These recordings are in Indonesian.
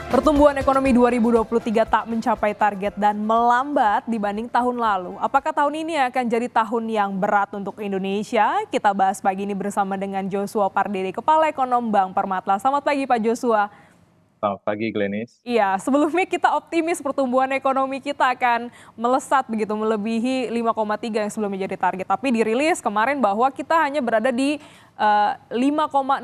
Pertumbuhan ekonomi 2023 tak mencapai target dan melambat dibanding tahun lalu. Apakah tahun ini akan jadi tahun yang berat untuk Indonesia? Kita bahas pagi ini bersama dengan Joshua Pardede, Kepala Ekonom Bank Permata. Selamat pagi Pak Joshua. Selamat pagi, Glenis. Iya, sebelumnya kita optimis pertumbuhan ekonomi kita akan melesat begitu, melebihi 5,3 yang sebelumnya jadi target. Tapi dirilis kemarin bahwa kita hanya berada di 5,05%,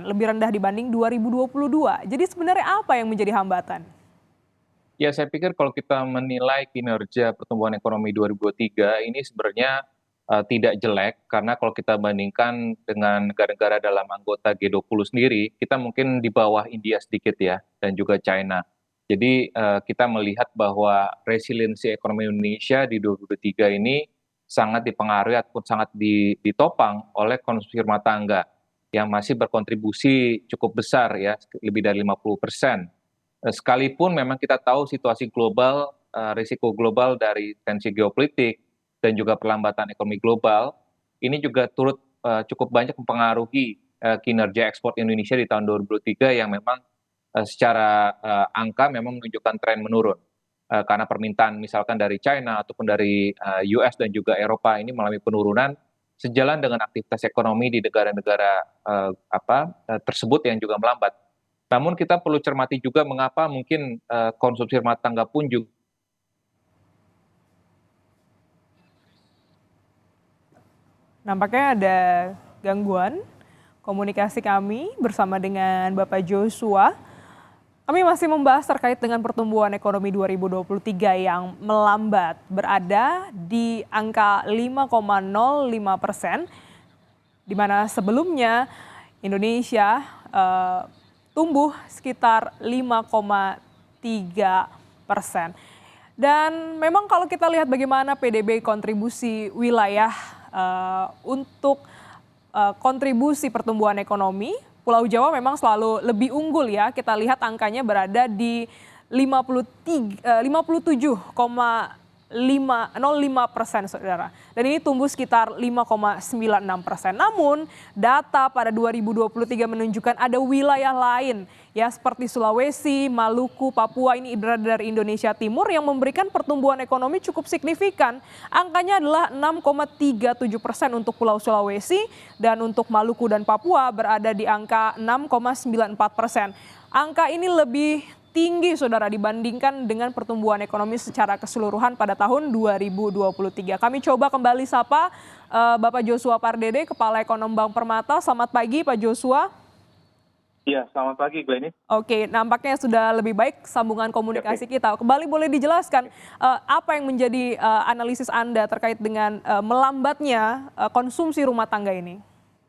lebih rendah dibanding 2022. Jadi sebenarnya apa yang menjadi hambatan? Ya, saya pikir kalau kita menilai kinerja pertumbuhan ekonomi 2023 ini sebenarnya tidak jelek, karena kalau kita bandingkan dengan negara-negara dalam anggota G20 sendiri, kita mungkin di bawah India sedikit ya, dan juga China. Jadi kita melihat bahwa resiliensi ekonomi Indonesia di 2023 ini sangat dipengaruhi ataupun sangat ditopang oleh konsumsi rumah tangga yang masih berkontribusi cukup besar ya, lebih dari 50%. Sekalipun memang kita tahu situasi global, risiko global dari tensi geopolitik dan juga perlambatan ekonomi global, ini juga turut cukup banyak mempengaruhi kinerja ekspor Indonesia di tahun 2023 yang memang secara angka memang menunjukkan tren menurun. Karena permintaan misalkan dari China ataupun dari US dan juga Eropa ini mengalami penurunan sejalan dengan aktivitas ekonomi di negara-negara tersebut yang juga melambat. Namun kita perlu cermati juga mengapa mungkin konsumsi rumah tangga pun juga. Nampaknya ada gangguan komunikasi kami bersama dengan Bapak Joshua. Kami masih membahas terkait dengan pertumbuhan ekonomi 2023 yang melambat, berada di angka 5,05%, di mana sebelumnya Indonesia tumbuh sekitar 5,3%. Dan memang kalau kita lihat bagaimana PDB kontribusi wilayah untuk kontribusi pertumbuhan ekonomi, Pulau Jawa memang selalu lebih unggul ya. Kita lihat angkanya berada di 57,05%, saudara. Dan ini tumbuh sekitar 5,96%. Namun data pada 2023 menunjukkan ada wilayah lain ya, seperti Sulawesi, Maluku, Papua ini berada dari Indonesia Timur yang memberikan pertumbuhan ekonomi cukup signifikan. Angkanya adalah 6,37% untuk Pulau Sulawesi, dan untuk Maluku dan Papua berada di angka 6,94%. Angka ini lebih tinggi, saudara, dibandingkan dengan pertumbuhan ekonomi secara keseluruhan pada tahun 2023. Kami coba kembali sapa Bapak Joshua Pardede, Kepala Ekonom Bank Permata. Selamat pagi Pak Joshua. Iya, selamat pagi Glenis. Oke, nampaknya sudah lebih baik sambungan komunikasi kita. Kembali boleh dijelaskan apa yang menjadi analisis Anda terkait dengan melambatnya konsumsi rumah tangga ini?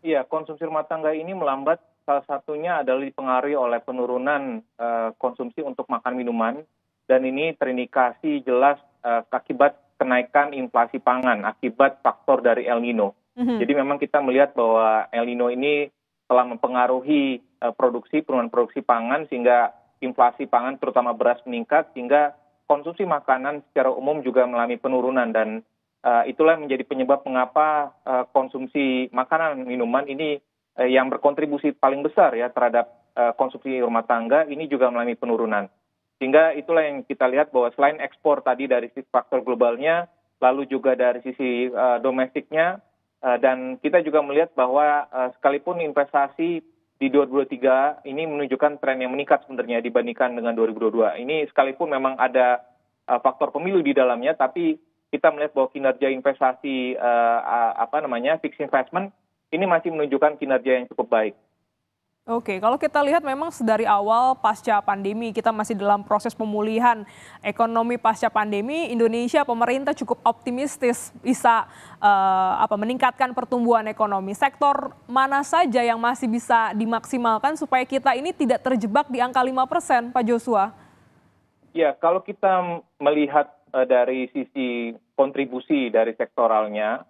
Iya, konsumsi rumah tangga ini melambat, salah satunya adalah dipengaruhi oleh penurunan konsumsi untuk makan minuman, dan ini terindikasi jelas akibat kenaikan inflasi pangan akibat faktor dari El Nino. Jadi memang kita melihat bahwa El Nino ini telah mempengaruhi penurunan produksi pangan, sehingga inflasi pangan terutama beras meningkat, sehingga konsumsi makanan secara umum juga mengalami penurunan, dan itulah menjadi penyebab mengapa konsumsi makanan minuman ini yang berkontribusi paling besar ya terhadap konsumsi rumah tangga ini juga mengalami penurunan. Sehingga itulah yang kita lihat bahwa selain ekspor tadi dari sisi faktor globalnya, lalu juga dari sisi domestiknya, dan kita juga melihat bahwa sekalipun investasi di 2023 ini menunjukkan tren yang meningkat sebenarnya dibandingkan dengan 2022. Ini sekalipun memang ada faktor pemilu di dalamnya, tapi kita melihat bahwa kinerja investasi fixed investment ini masih menunjukkan kinerja yang cukup baik. Oke, kalau kita lihat memang dari awal pasca pandemi, kita masih dalam proses pemulihan ekonomi pasca pandemi. Indonesia, pemerintah cukup optimistis bisa meningkatkan pertumbuhan ekonomi. Sektor mana saja yang masih bisa dimaksimalkan supaya kita ini tidak terjebak di angka 5%, Pak Joshua? Ya, kalau kita melihat dari sisi kontribusi dari sektoralnya,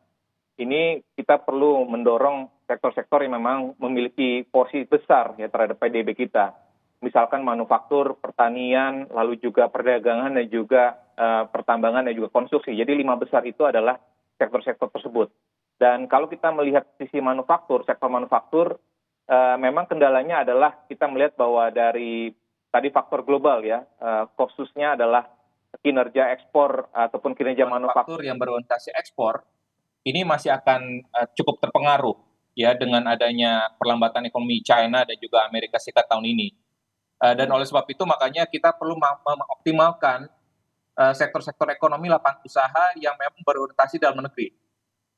ini kita perlu mendorong sektor-sektor yang memang memiliki porsi besar ya terhadap PDB kita. Misalkan manufaktur, pertanian, lalu juga perdagangan dan juga pertambangan dan juga konstruksi. Jadi 5 besar itu adalah sektor-sektor tersebut. Dan kalau kita melihat sisi manufaktur, sektor manufaktur, memang kendalanya adalah kita melihat bahwa dari tadi faktor global ya, khususnya adalah kinerja ekspor ataupun kinerja manufaktur Manufaktur yang berorientasi ekspor ini masih akan cukup terpengaruh ya dengan adanya perlambatan ekonomi China dan juga Amerika Serikat tahun ini. Dan oleh sebab itu makanya kita perlu mengoptimalkan sektor-sektor ekonomi lapangan usaha yang memang berorientasi dalam negeri.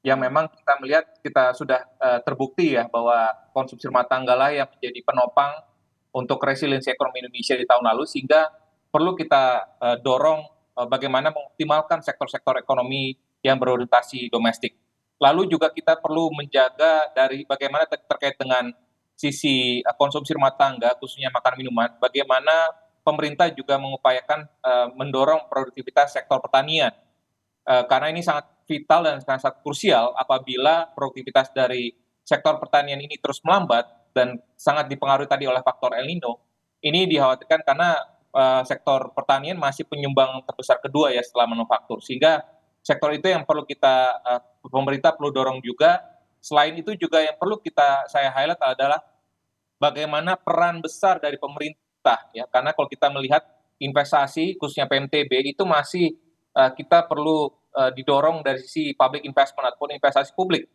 Yang memang kita melihat kita sudah terbukti ya bahwa konsumsi rumah tangga lah yang menjadi penopang untuk resiliensi ekonomi Indonesia di tahun lalu, sehingga perlu kita dorong bagaimana mengoptimalkan sektor-sektor ekonomi yang berorientasi domestik. Lalu juga kita perlu menjaga dari bagaimana terkait dengan sisi konsumsi rumah tangga, khususnya makanan minuman, bagaimana pemerintah juga mengupayakan mendorong produktivitas sektor pertanian. Karena ini sangat vital dan sangat krusial apabila produktivitas dari sektor pertanian ini terus melambat dan sangat dipengaruhi tadi oleh faktor El Nino. Ini dikhawatirkan karena sektor pertanian masih penyumbang terbesar kedua ya setelah manufaktur, sehingga sektor itu yang perlu kita pemerintah perlu dorong juga. Selain itu juga yang perlu saya highlight adalah bagaimana peran besar dari pemerintah ya, karena kalau kita melihat investasi khususnya PMTB itu masih kita perlu didorong dari sisi public investment ataupun investasi publik,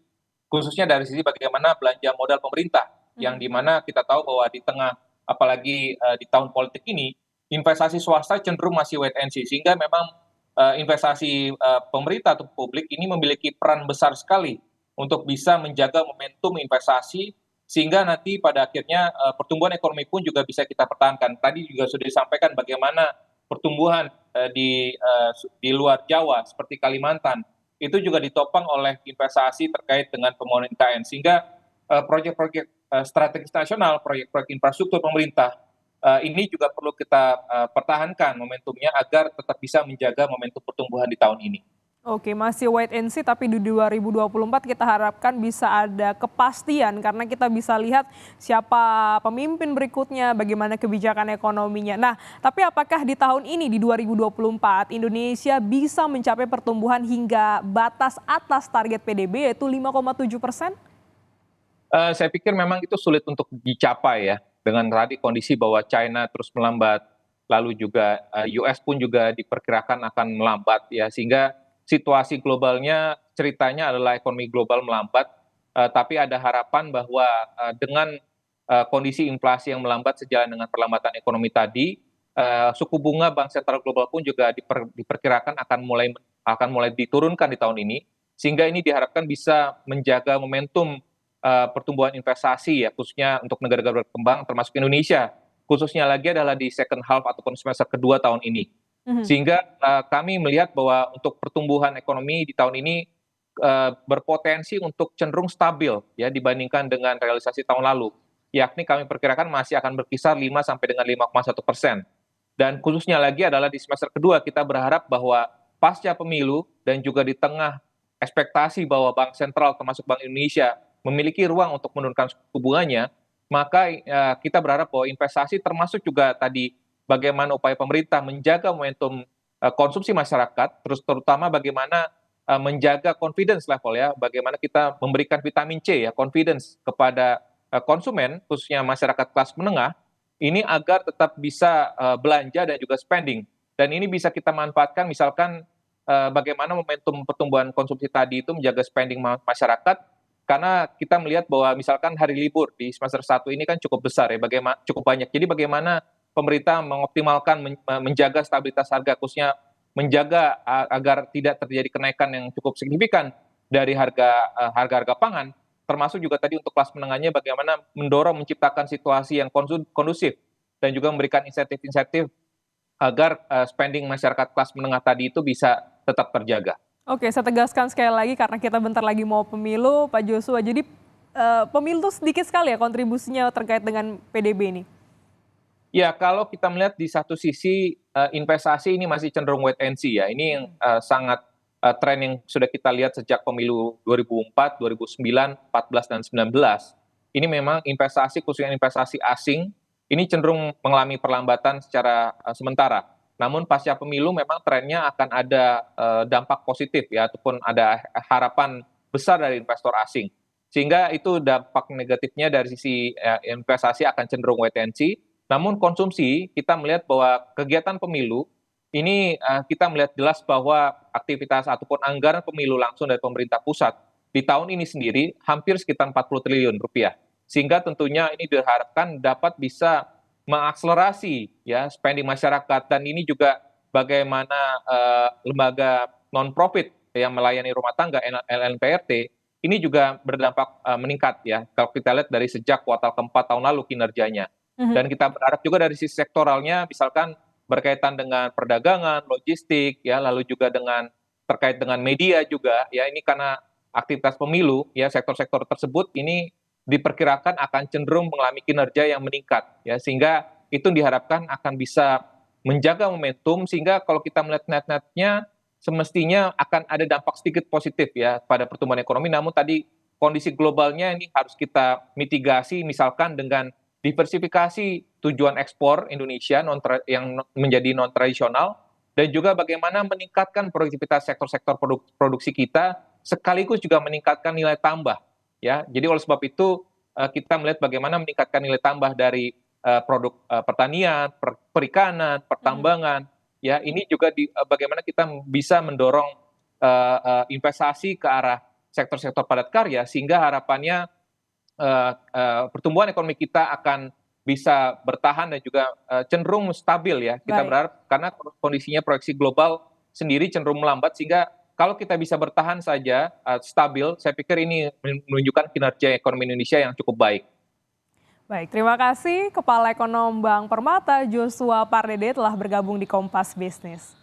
khususnya dari sisi bagaimana belanja modal pemerintah, yang dimana kita tahu bahwa di tengah apalagi di tahun politik ini investasi swasta cenderung masih wait and see, sehingga memang investasi pemerintah atau publik ini memiliki peran besar sekali untuk bisa menjaga momentum investasi, sehingga nanti pada akhirnya pertumbuhan ekonomi pun juga bisa kita pertahankan. Tadi juga sudah disampaikan bagaimana pertumbuhan di luar Jawa seperti Kalimantan itu juga ditopang oleh investasi terkait dengan pembangunan IKN, sehingga proyek-proyek strategis nasional, proyek-proyek infrastruktur pemerintah ini juga perlu kita pertahankan momentumnya agar tetap bisa menjaga momentum pertumbuhan di tahun ini. Oke, masih wait and see, tapi di 2024 kita harapkan bisa ada kepastian karena kita bisa lihat siapa pemimpin berikutnya, bagaimana kebijakan ekonominya. Nah, tapi apakah di tahun ini di 2024 Indonesia bisa mencapai pertumbuhan hingga batas atas target PDB yaitu 5,7%? Saya pikir memang itu sulit untuk dicapai ya, dengan tadi kondisi bahwa China terus melambat, lalu juga US pun juga diperkirakan akan melambat ya, sehingga situasi globalnya ceritanya adalah ekonomi global melambat, tapi ada harapan bahwa dengan kondisi inflasi yang melambat sejalan dengan perlambatan ekonomi tadi, suku bunga Bank Sentral Global pun juga diperkirakan akan mulai diturunkan di tahun ini, sehingga ini diharapkan bisa menjaga momentum pertumbuhan investasi ya, khususnya untuk negara-negara berkembang termasuk Indonesia, khususnya lagi adalah di second half ataupun semester kedua tahun ini. Sehingga kami melihat bahwa untuk pertumbuhan ekonomi di tahun ini berpotensi untuk cenderung stabil ya dibandingkan dengan realisasi tahun lalu, yakni kami perkirakan masih akan berkisar 5 sampai dengan 5,1%. Dan khususnya lagi adalah di semester kedua kita berharap bahwa pasca pemilu dan juga di tengah ekspektasi bahwa Bank Sentral termasuk Bank Indonesia memiliki ruang untuk menurunkan suku bunganya, maka kita berharap bahwa investasi termasuk juga tadi bagaimana upaya pemerintah menjaga momentum konsumsi masyarakat, terutama bagaimana menjaga confidence level ya, bagaimana kita memberikan vitamin C ya, confidence kepada konsumen, khususnya masyarakat kelas menengah, ini agar tetap bisa belanja dan juga spending. Dan ini bisa kita manfaatkan misalkan bagaimana momentum pertumbuhan konsumsi tadi itu menjaga spending masyarakat, karena kita melihat bahwa misalkan hari libur di semester 1 ini kan cukup besar ya, cukup banyak. Jadi bagaimana pemerintah mengoptimalkan menjaga stabilitas harga, khususnya menjaga agar tidak terjadi kenaikan yang cukup signifikan dari harga pangan, termasuk juga tadi untuk kelas menengahnya bagaimana mendorong menciptakan situasi yang kondusif dan juga memberikan insentif-insentif agar spending masyarakat kelas menengah tadi itu bisa tetap terjaga. Oke, saya tegaskan sekali lagi karena kita bentar lagi mau pemilu, Pak Joshua. Jadi pemilu itu sedikit sekali ya kontribusinya terkait dengan PDB ini. Ya, kalau kita melihat di satu sisi investasi ini masih cenderung wait and see ya. Ini yang sangat tren yang sudah kita lihat sejak pemilu 2004, 2009, 14 dan 19. Ini memang investasi, khususnya investasi asing, ini cenderung mengalami perlambatan secara sementara. Namun pasca pemilu memang trennya akan ada dampak positif ya, ataupun ada harapan besar dari investor asing. Sehingga itu dampak negatifnya dari sisi investasi akan cenderung wait and see. Namun konsumsi kita melihat bahwa kegiatan pemilu ini kita melihat jelas bahwa aktivitas ataupun anggaran pemilu langsung dari pemerintah pusat di tahun ini sendiri hampir sekitar 40 triliun rupiah. Sehingga tentunya ini diharapkan dapat bisa mengakselerasi ya spending masyarakat, dan ini juga bagaimana lembaga non-profit yang melayani rumah tangga LNPRT ini juga berdampak meningkat ya kalau kita lihat dari sejak kuartal keempat tahun lalu kinerjanya. Dan kita berharap juga dari sisi sektoralnya, misalkan berkaitan dengan perdagangan, logistik, ya, lalu juga dengan terkait dengan media juga, ya, ini karena aktivitas pemilu, ya, sektor-sektor tersebut ini diperkirakan akan cenderung mengalami kinerja yang meningkat, ya, sehingga itu diharapkan akan bisa menjaga momentum, sehingga kalau kita melihat net-netnya semestinya akan ada dampak sedikit positif ya pada pertumbuhan ekonomi. Namun tadi kondisi globalnya ini harus kita mitigasi, misalkan dengan diversifikasi tujuan ekspor Indonesia yang menjadi non tradisional, dan juga bagaimana meningkatkan produktivitas sektor-sektor produksi kita sekaligus juga meningkatkan nilai tambah ya. Jadi oleh sebab itu kita melihat bagaimana meningkatkan nilai tambah dari produk pertanian, perikanan, pertambangan ya. Ini juga bagaimana kita bisa mendorong investasi ke arah sektor-sektor padat karya, sehingga harapannya pertumbuhan ekonomi kita akan bisa bertahan dan juga cenderung stabil ya. Kita berharap karena kondisinya proyeksi global sendiri cenderung melambat, sehingga kalau kita bisa bertahan saja stabil, saya pikir ini menunjukkan kinerja ekonomi Indonesia yang cukup baik. Baik, terima kasih Kepala Ekonom Bank Permata Joshua Pardede telah bergabung di Kompas Bisnis.